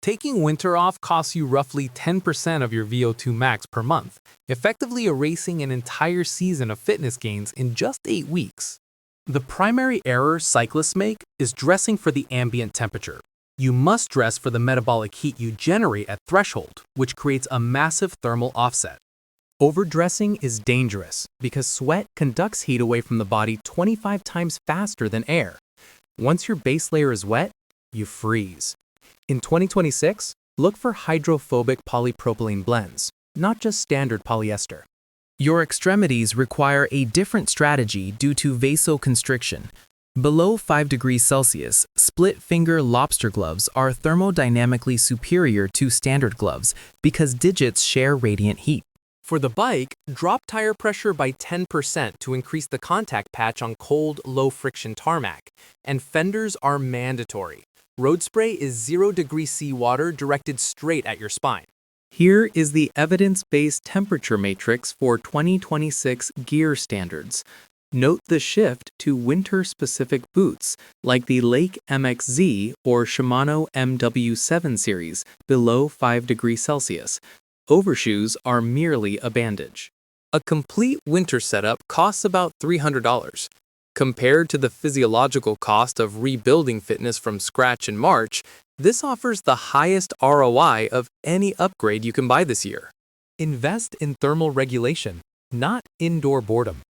Taking winter off costs you roughly 10% of your VO2 max per month, effectively erasing an entire season of fitness gains in just 8 weeks. The primary error cyclists make is dressing for the ambient temperature. You must dress for the metabolic heat you generate at threshold, which creates a massive thermal offset. Overdressing is dangerous because sweat conducts heat away from the body 25 times faster than air. Once your base layer is wet, you freeze. In 2026, look for hydrophobic polypropylene blends, not just standard polyester. Your extremities require a different strategy due to vasoconstriction. Below 5 degrees Celsius, split-finger lobster gloves are thermodynamically superior to standard gloves because digits share radiant heat. For the bike, drop tire pressure by 10% to increase the contact patch on cold, low-friction tarmac, and fenders are mandatory. Road spray is 0 degrees C water directed straight at your spine. Here is the evidence-based temperature matrix for 2026 gear standards. Note the shift to winter-specific boots like the Lake MXZ or Shimano MW7 series below 5 degrees Celsius. Overshoes are merely a bandage. A complete winter setup costs about $300. Compared to the physiological cost of rebuilding fitness from scratch in March, this offers the highest ROI of any upgrade you can buy this year. Invest in thermal regulation, not indoor boredom.